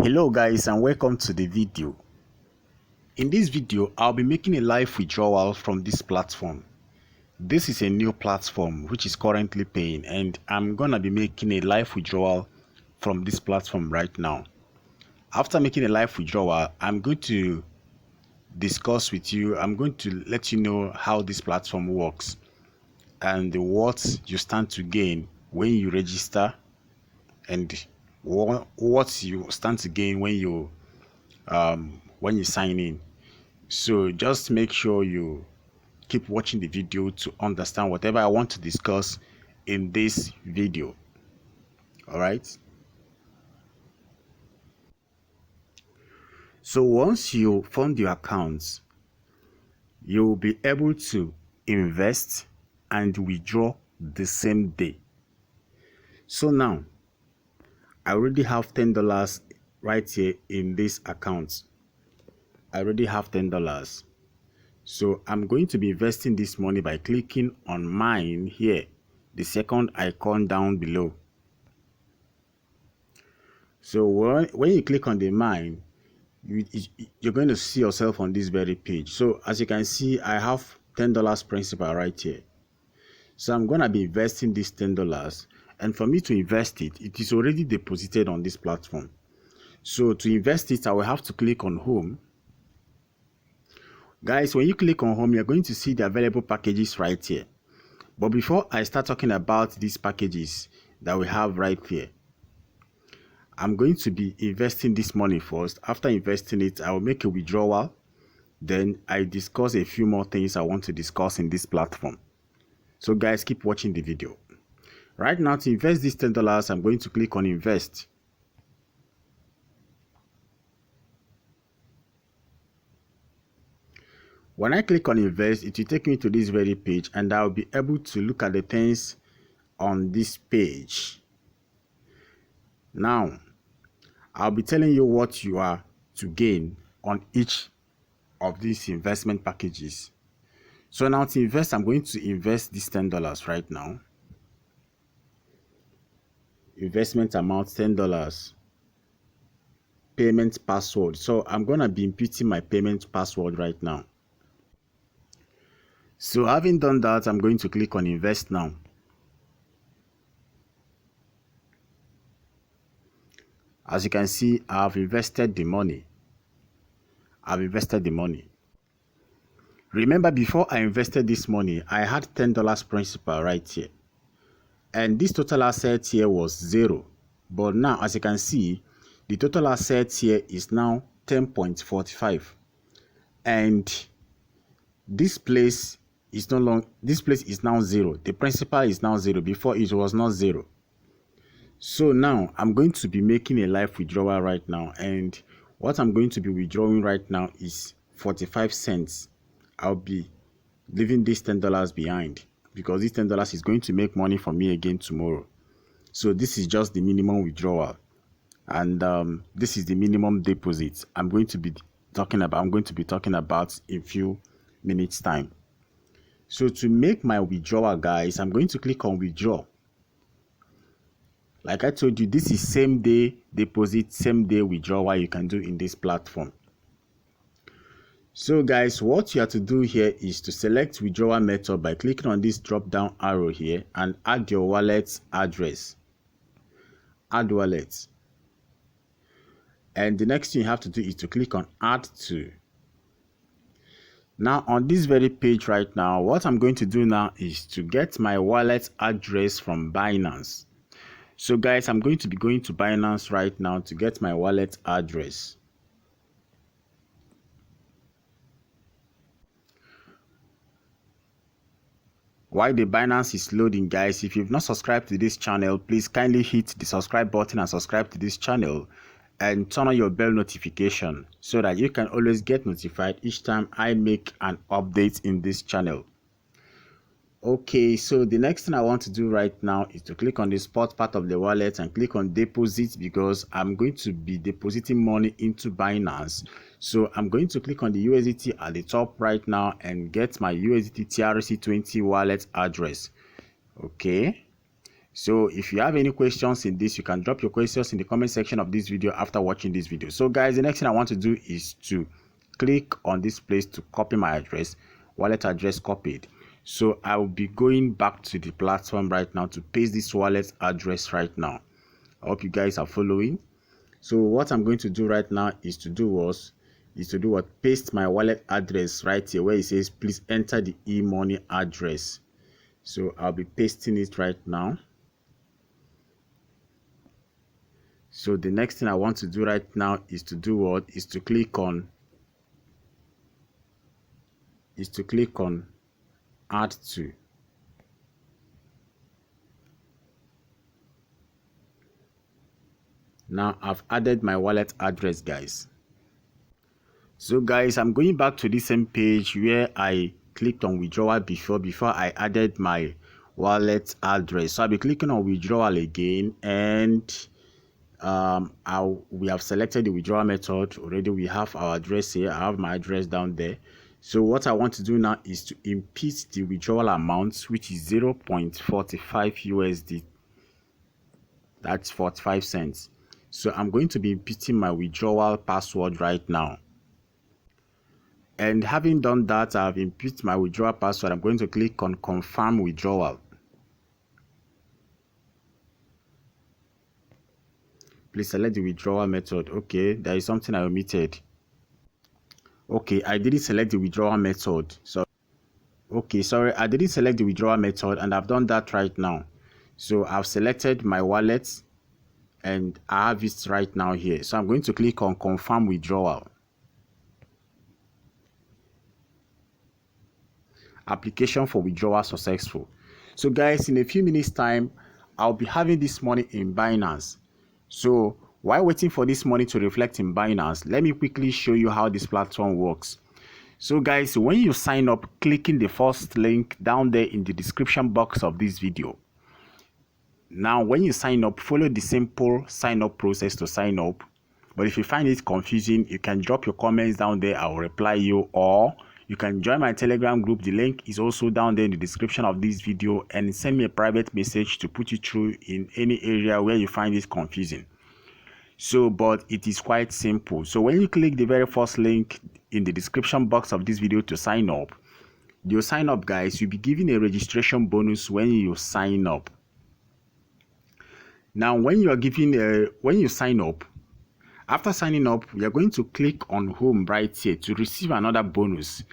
Hello guys, and welcome to the video. In this video, I'll be making a live withdrawal from this platform. This is a new platform which is currently paying, and I'm gonna be making a live withdrawal from this platform right now. After making a live withdrawal, I'm going to discuss with you, I'm going to let you know how this platform works and what you stand to gain when you register, and what you stand to gain when you sign in. So just make sure you keep watching the video to understand whatever I want to discuss in this video. All right, so once you fund your accounts, you'll be able to invest and withdraw the same day. So now I already have $10 right here in this account. I already have $10. So I'm going to be investing this money by clicking on mine here, the second icon down below. So when you click on the mine, you're going to see yourself on this very page. So as you can see, I have $10 principal right here. So I'm going to be investing this $10. And for me to invest it, it is already deposited on this platform. So to invest it, I will have to click on home. Guys, when you click on home, you're going to see the available packages right here. But before I start talking about these packages that we have right here, I'm going to be investing this money first. After investing it, I will make a withdrawal. Then I discuss a few more things I want to discuss in this platform. So guys, keep watching the video. Right now, to invest this $10, I'm going to click on invest. When I click on invest, it will take me to this very page, and I'll be able to look at the things on this page. Now, I'll be telling you what you are to gain on each of these investment packages. So now to invest, I'm going to invest this $10 right now. Investment amount $10. Payment password. So I'm going to be inputting my payment password right now. So having done that, I'm going to click on invest now. As you can see, I've invested the money. Remember, before I invested this money, I had $10 principal right here. And this total asset here was 0. But now, as you can see, the total asset here is now 10.45. And this place is now 0. The principal is now 0. Before it was not 0. So now I'm going to be making a live withdrawal right now, and what I'm going to be withdrawing right now is 45 cents. I'll be leaving this $10 behind because this $10 is going to make money for me again tomorrow. So this is just the minimum withdrawal, and this is the minimum deposit I'm going to be talking about in a few minutes time. So to make my withdrawal, guys, I'm going to click on withdraw. Like I told you, this is same day deposit, same day withdrawal you can do in this platform. So guys, what you have to do here is to select withdrawal method by clicking on this drop down arrow here and add your wallet's address. Add wallet. And the next thing you have to do is to click on add to. Now on this very page right now, what I'm going to do now is to get my wallet address from Binance. So guys, I'm going to be going to Binance right now to get my wallet address. While the Binance is loading, guys, if you've not subscribed to this channel, please kindly hit the subscribe button and subscribe to this channel and turn on your bell notification so that you can always get notified each time I make an update in this channel. Okay, so the next thing I want to do right now is to click on the spot part of the wallet and click on deposit, because I'm going to be depositing money into Binance. So I'm going to click on the USDT at the top right now and get my USDT TRC20 wallet address. Okay, So if you have any questions in this, you can drop your questions in the comment section of this video after watching this video. So guys, the next thing I want to do is to click on this place to copy my address, wallet address copied. So I will be going back to the platform right now to paste this wallet address right now. I hope you guys are following. So what I'm going to do right now is to do what? Paste my wallet address right here where it says please enter the e-money address. So I'll be pasting it right now. So the next thing I want to do right now is to do what? Is to click on add to. Now I've added my wallet address, guys. So guys, I'm going back to the same page where I clicked on withdrawal before I added my wallet address. So I'll be clicking on withdrawal again, and we have selected the withdrawal method already. We have our address here. I have my address down there. So what I want to do now is to input the withdrawal amount, which is 0.45 USD. That's 45 cents. So I'm going to be inputting my withdrawal password right now. And having done that, I've input my withdrawal password. I'm going to click on confirm withdrawal. Please select the withdrawal method. Okay, there is something I omitted. Okay, I didn't select the withdrawal method. So, okay, sorry, I didn't select the withdrawal method, and I've done that right now. So I've selected my wallet, and I have it right now here. So I'm going to click on confirm withdrawal. Application for withdrawal successful. So guys, in a few minutes time, I'll be having this money in Binance. So while waiting for this money to reflect in Binance, let me quickly show you how this platform works. So guys, when you sign up, clicking the first link down there in the description box of this video. Now when you sign up, follow the simple sign up process to sign up. But if you find it confusing, you can drop your comments down there. I will reply you, or you can join my Telegram group. The link is also down there in the description of this video, and send me a private message to put you through in any area where you find it confusing. So, but it is quite simple. So when you click the very first link in the description box of this video to sign up, you sign up, guys. You'll be given a registration bonus when you sign up. Now, when you sign up, after signing up, we are going to click on home right here to receive another bonus,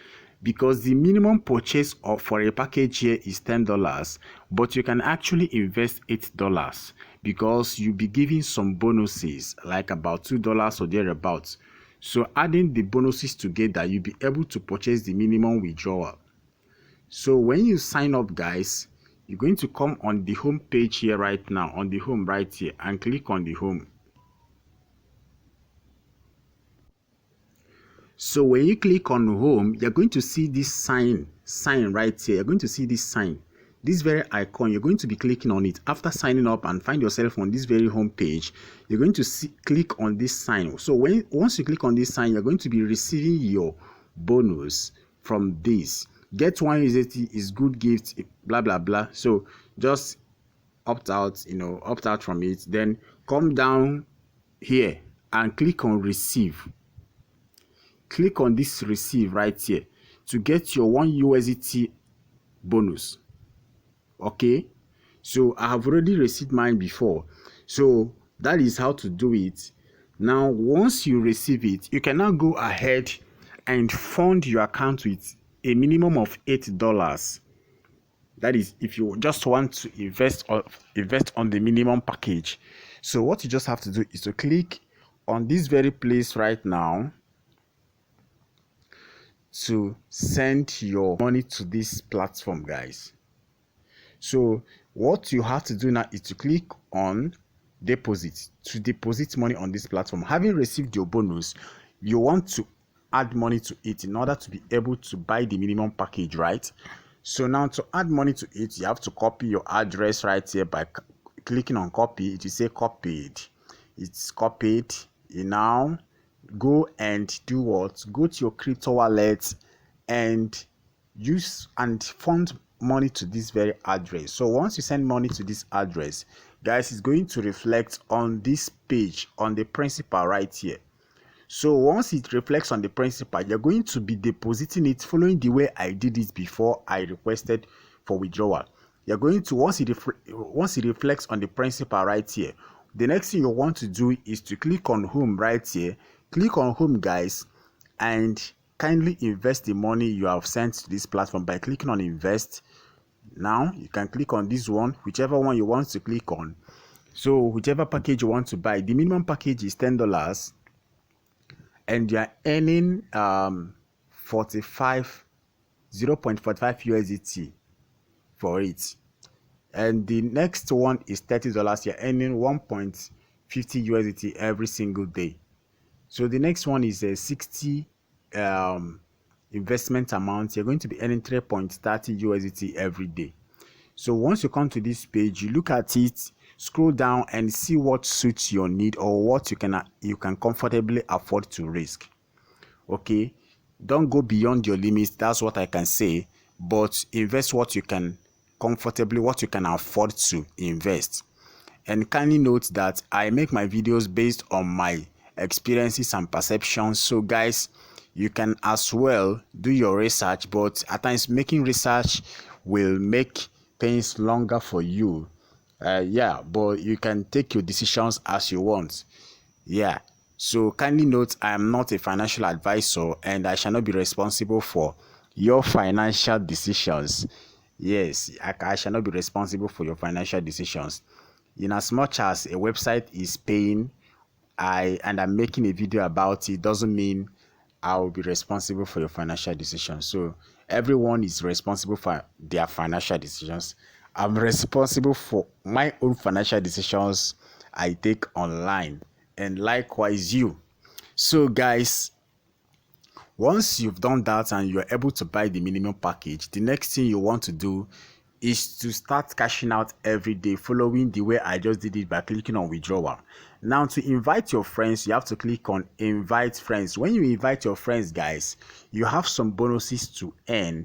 because the minimum purchase for a package here is $10, but you can actually invest $8 because you'll be giving some bonuses like about $2 or thereabouts. So adding the bonuses together, you'll be able to purchase the minimum withdrawal. So when you sign up, guys, you're going to come on the home page here right now, on the home right here, and click on the home. So when you click on home, you're going to see this sign right here. You're going to see this sign, this very icon. You're going to be clicking on it. After signing up and find yourself on this very home page, you're going to click on this sign. So once you click on this sign, you're going to be receiving your bonus from this. Get one USDT is good gift, blah blah blah. So just opt out from it. Then come down here and click on receive. Click on this receive right here to get your 1 USDT bonus. Okay, so I have already received mine before, so that is how to do it. Now once you receive it, you can now go ahead and fund your account with a minimum of $8. That is if you just want to invest on the minimum package. So what you just have to do is to click on this very place right now to send your money to this platform, guys. So what you have to do now is to click on deposit to deposit money on this platform. Having received your bonus, you want to add money to it in order to be able to buy the minimum package, right? So now to add money to it, you have to copy your address right here by clicking on copy. It will say copied. It's copied. You now go and do what? Go to your crypto wallet and use and fund money to this very address. So once you send money to this address, guys, it's going to reflect on this page on the principal right here. So once it reflects on the principal, you're going to be depositing it following the way I did it before I requested for withdrawal. You're going to, once it reflects on the principal right here, the next thing you want to do is to click on home right here. Click on home, guys, and kindly invest the money you have sent to this platform by clicking on invest. Now you can click on this one, whichever one you want to click on. So whichever package you want to buy, the minimum package is $10, and you are earning 0.45 USDT for it. And the next one is $30. You're earning 1.50 USDT every single day. So the next one is a 60 investment amount. You're going to be earning 3.30 USDT every day. So once you come to this page, you look at it, scroll down and see what suits your need or what you can comfortably afford to risk. Okay, don't go beyond your limits. That's what I can say. But invest what you can comfortably, what you can afford to invest. And kindly note that I make my videos based on my experiences and perceptions. So guys, you can as well do your research, but at times making research will make things longer for you. Yeah, but you can take your decisions as you want. Yeah, so kindly note, I am not a financial advisor and I shall not be responsible for your financial decisions. Yes, I shall not be responsible for your financial decisions. In as much as a website is paying, I'm making a video about it, doesn't mean I will be responsible for your financial decisions. So everyone is responsible for their financial decisions. I'm responsible for my own financial decisions I take online, and likewise you. So guys, once you've done that and you're able to buy the minimum package, the next thing you want to do is to start cashing out every day following the way I just did it by clicking on withdrawal. Now to invite your friends, you have to click on invite friends. When you invite your friends, guys, you have some bonuses to earn.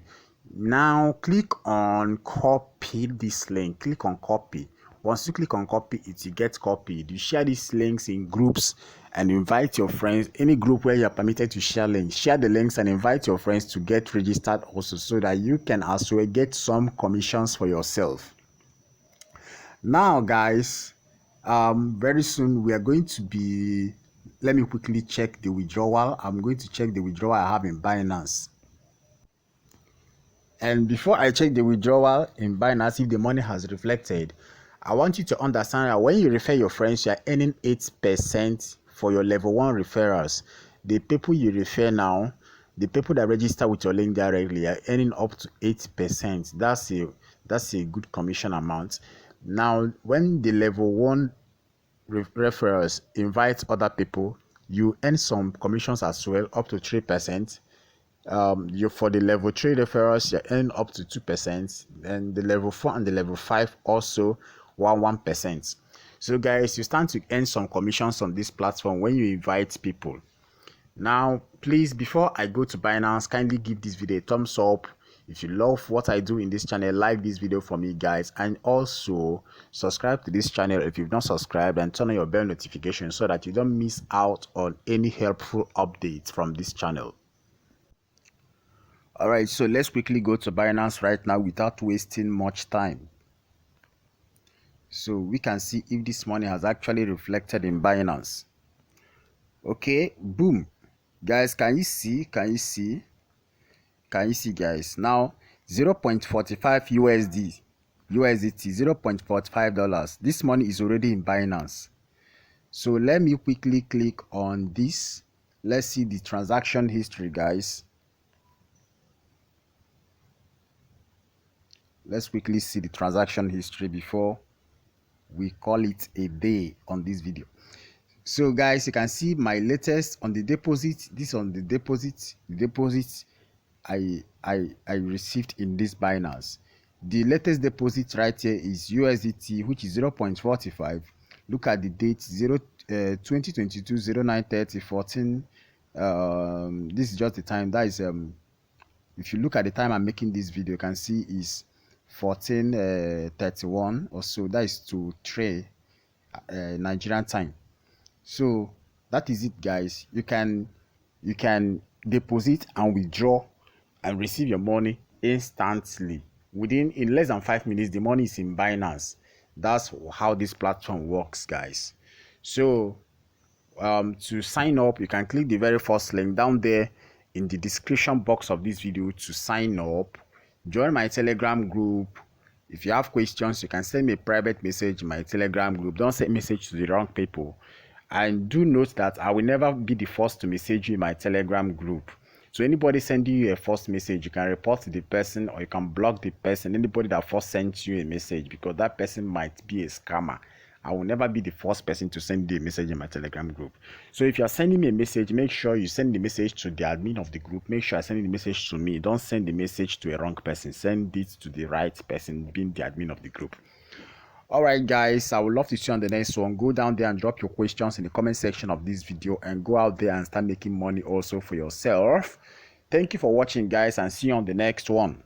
Now click on copy this link. Click on copy. Once you click on copy it, you get copied. You share these links in groups and invite your friends. Any group where you're permitted to share links, share the links and invite your friends to get registered also, so that you can as well get some commissions for yourself. Now guys, very soon we are going to be, let me quickly check the withdrawal. I'm going to check the withdrawal I have in Binance. And before I check the withdrawal in Binance, if the money has reflected, I want you to understand that when you refer your friends, you are earning 8% for your level 1 referrals. The people you refer now, the people that register with your link directly, are earning up to 8%. That's a good commission amount. Now, when the level 1 referrals invite other people, you earn some commissions as well, up to 3%. You, for the level 3 referrals, you earn up to 2%, and the level 4 and the level 5 also 1%. So guys, you stand to earn some commissions on this platform when you invite people. Now please, before I go to Binance, kindly give this video a thumbs up. If you love what I do in this channel, like this video for me, guys, and also subscribe to this channel if you've not subscribed, and turn on your bell notification so that you don't miss out on any helpful updates from this channel. All right, so let's quickly go to Binance right now without wasting much time. So we can see if this money has actually reflected in Binance. Okay, boom. Guys, can you see, guys? Now 0.45 USDT, $0.45. This money is already in Binance. So let me quickly click on this. Let's see the transaction history, guys. Let's quickly see the transaction history before we call it a day on this video. So guys, you can see my latest on the deposit. This on the deposit, I received in this Binance. The latest deposit right here is USDT, which is 0.45. Look at the date, 2022 09/30 14. This is just the time. That is if you look at the time I'm making this video, you can see is 14:31 or so. That is to 3 Nigerian time. So that is it, guys. You can deposit and withdraw and receive your money instantly in less than 5 minutes. The money is in Binance. That's how this platform works, guys. So to sign up, you can click the very first link down there in the description box of this video to sign up. Join my Telegram group. If you have questions, you can send me a private message in my Telegram group. Don't send message to the wrong people. And do note that I will never be the first to message you in my Telegram group. So anybody sending you a first message, you can report to the person or you can block the person, anybody that first sent you a message, because that person might be a scammer. I will never be the first person to send you a message in my Telegram group. So if you are sending me a message, make sure you send the message to the admin of the group. Make sure I send the message to me. Don't send the message to a wrong person. Send it to the right person, being the admin of the group. Alright guys, I would love to see you on the next one. Go down there and drop your questions in the comment section of this video and go out there and start making money also for yourself. Thank you for watching, guys, and see you on the next one.